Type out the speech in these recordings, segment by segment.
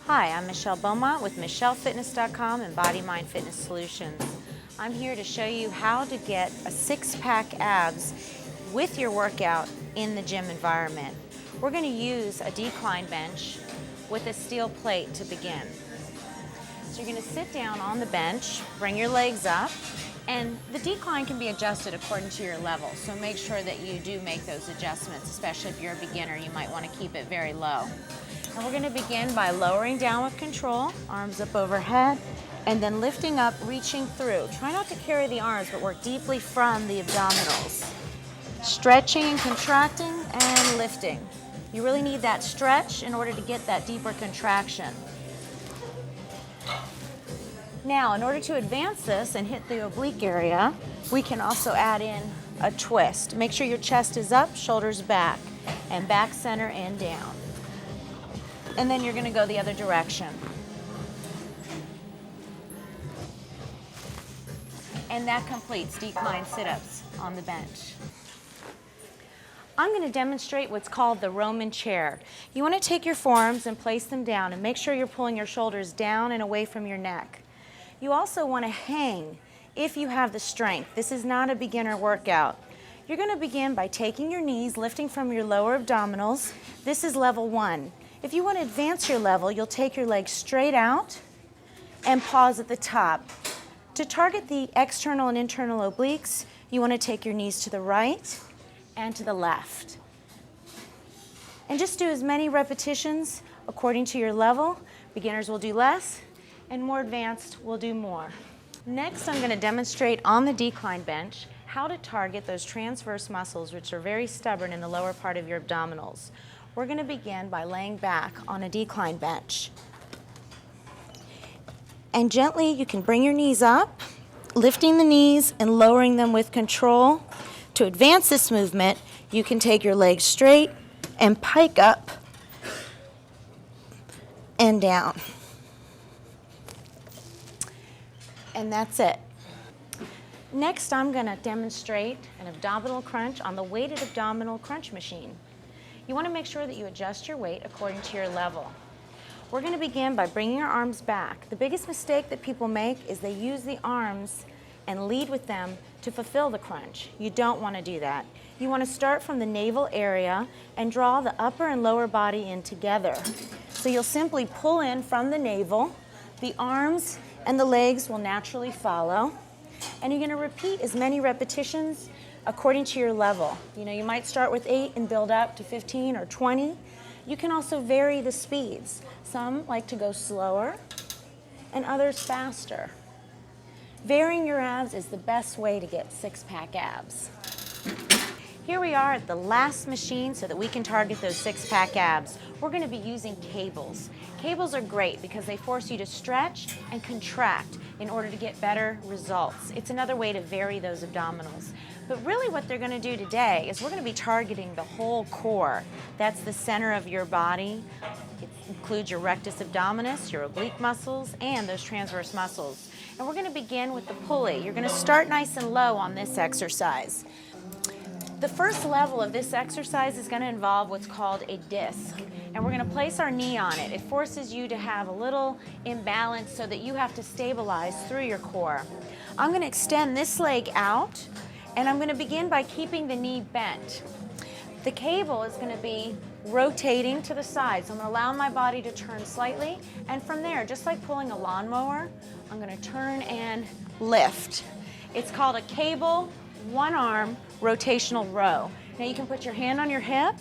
Hi, I'm Michelle Beaumont with MichelleFitness.com and Body Mind Fitness Solutions. I'm here to show you how to get a six-pack abs with your workout in the gym environment. We're going to use a decline bench with a steel plate to begin. So you're going to sit down on the bench, bring your legs up, and the decline can be adjusted according to your level. So make sure that you do make those adjustments, especially if you're a beginner. You might want to keep it very low. And we're going to begin by lowering down with control, arms up overhead, and then lifting up, reaching through. Try not to carry the arms, but work deeply from the abdominals. Stretching and contracting and lifting. You really need that stretch in order to get that deeper contraction. Now, in order to advance this and hit the oblique area, we can also add in a twist. Make sure your chest is up, shoulders back, and back, center, and down. And then you're going to go the other direction. And that completes decline sit-ups on the bench. I'm going to demonstrate what's called the Roman chair. You want to take your forearms and place them down and make sure you're pulling your shoulders down and away from your neck. You also want to hang if you have the strength. This is not a beginner workout. You're going to begin by taking your knees, lifting from your lower abdominals. This is level 1. If you want to advance your level, you'll take your legs straight out and pause at the top. To target the external and internal obliques, you want to take your knees to the right and to the left. And just do as many repetitions according to your level. Beginners will do less, and more advanced will do more. Next, I'm going to demonstrate on the decline bench how to target those transverse muscles, which are very stubborn in the lower part of your abdominals. We're going to begin by laying back on a decline bench. And gently, you can bring your knees up, lifting the knees and lowering them with control. To advance this movement, you can take your legs straight and pike up and down. And that's it. Next, I'm going to demonstrate an abdominal crunch on the weighted abdominal crunch machine. You want to make sure that you adjust your weight according to your level. We're going to begin by bringing our arms back. The biggest mistake that people make is they use the arms and lead with them to fulfill the crunch. You don't want to do that. You want to start from the navel area and draw the upper and lower body in together. So you'll simply pull in from the navel, the arms and the legs will naturally follow, and you're going to repeat as many repetitions according to your level. You know, you might start with 8 and build up to 15 or 20. You can also vary the speeds. Some like to go slower and others faster. Varying your abs is the best way to get six-pack abs. Here we are at the last machine so that we can target those six-pack abs. We're going to be using cables. Cables are great because they force you to stretch and contract in order to get better results. It's another way to vary those abdominals. But really what they're going to do today is we're going to be targeting the whole core. That's the center of your body. It includes your rectus abdominis, your oblique muscles, and those transverse muscles. And we're going to begin with the pulley. You're going to start nice and low on this exercise. The first level of this exercise is going to involve what's called a disc, and we're going to place our knee on it. It forces you to have a little imbalance so that you have to stabilize through your core. I'm going to extend this leg out, and I'm going to begin by keeping the knee bent. The cable is going to be rotating to the side, so I'm going to allow my body to turn slightly, and from there, just like pulling a lawnmower, I'm going to turn and lift. It's called a cable one-arm rotational row. Now you can put your hand on your hip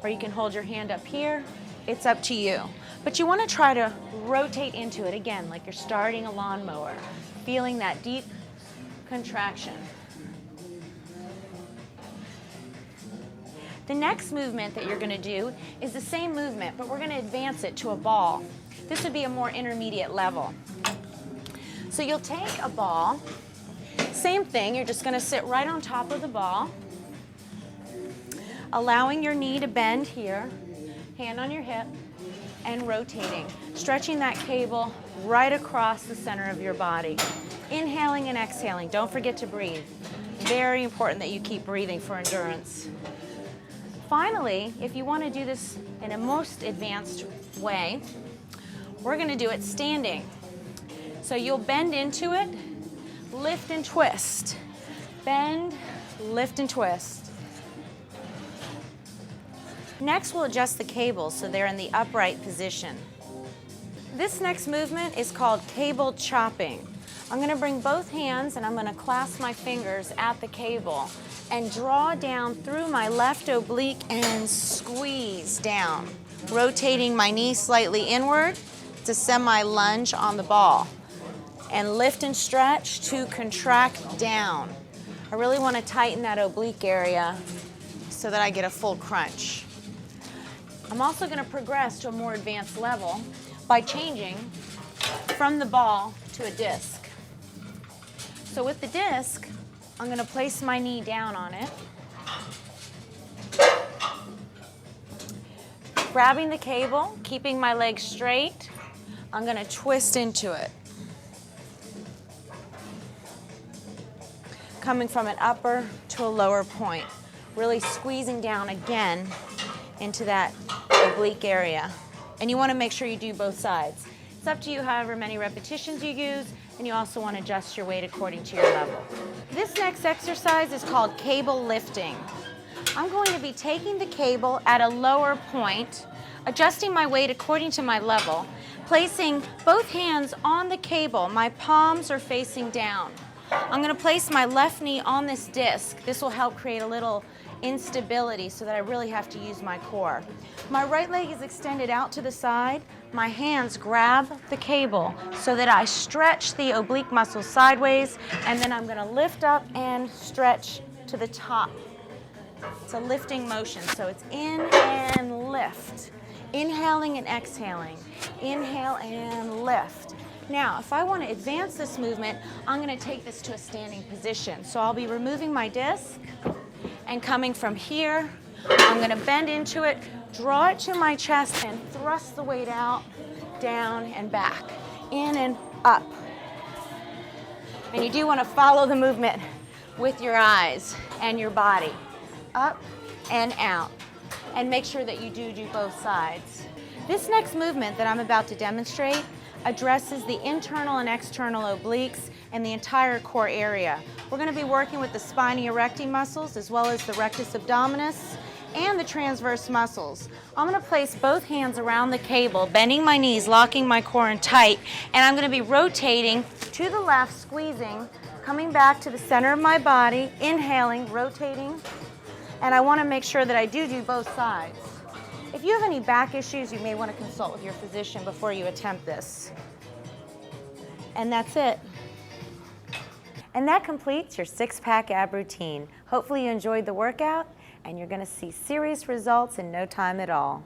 or you can hold your hand up here. It's up to you. But you want to try to rotate into it again like you're starting a lawnmower, feeling that deep contraction. The next movement that you're going to do is the same movement, but we're going to advance it to a ball. This would be a more intermediate level. So you'll take a ball. Same thing, you're just going to sit right on top of the ball, allowing your knee to bend here, hand on your hip, and rotating, stretching that cable right across the center of your body. Inhaling and exhaling. Don't forget to breathe. Very important that you keep breathing for endurance. Finally, if you want to do this in a most advanced way, We're gonna do it standing. So you'll bend into it, lift and twist. Bend, lift and twist. Next, we'll adjust the cables so they're in the upright position. This next movement is called cable chopping. I'm gonna bring both hands and I'm gonna clasp my fingers at the cable and draw down through my left oblique and squeeze down, rotating my knee slightly inward to semi-lunge on the ball. And lift and stretch to contract down. I really want to tighten that oblique area so that I get a full crunch. I'm also going to progress to a more advanced level by changing from the ball to a disc. So with the disc, I'm going to place my knee down on it, grabbing the cable, keeping my legs straight. I'm going to twist into it, coming from an upper to a lower point, really squeezing down again into that oblique area. And you want to make sure you do both sides. It's up to you however many repetitions you use, and you also want to adjust your weight according to your level. This next exercise is called cable lifting. I'm going to be taking the cable at a lower point, adjusting my weight according to my level, placing both hands on the cable. My palms are facing down. I'm going to place my left knee on this disc. This will help create a little instability so that I really have to use my core. My right leg is extended out to the side. My hands grab the cable so that I stretch the oblique muscles sideways, and then I'm going to lift up and stretch to the top. It's a lifting motion, so it's in and lift. Inhaling and exhaling. Inhale and lift. Now, if I want to advance this movement, I'm going to take this to a standing position. So I'll be removing my disc and coming from here. I'm going to bend into it, draw it to my chest, and thrust the weight out, down and back, in and up. And you do want to follow the movement with your eyes and your body, up and out. And make sure that you do both sides. This next movement that I'm about to demonstrate addresses the internal and external obliques and the entire core area. We're going to be working with the spinae erecti muscles as well as the rectus abdominis and the transverse muscles. I'm going to place both hands around the cable, bending my knees, locking my core in tight, and I'm going to be rotating to the left, squeezing, coming back to the center of my body, inhaling, rotating, and I want to make sure that I do both sides. If you have any back issues, you may want to consult with your physician before you attempt this. And that's it. And that completes your six-pack ab routine. Hopefully you enjoyed the workout, and you're going to see serious results in no time at all.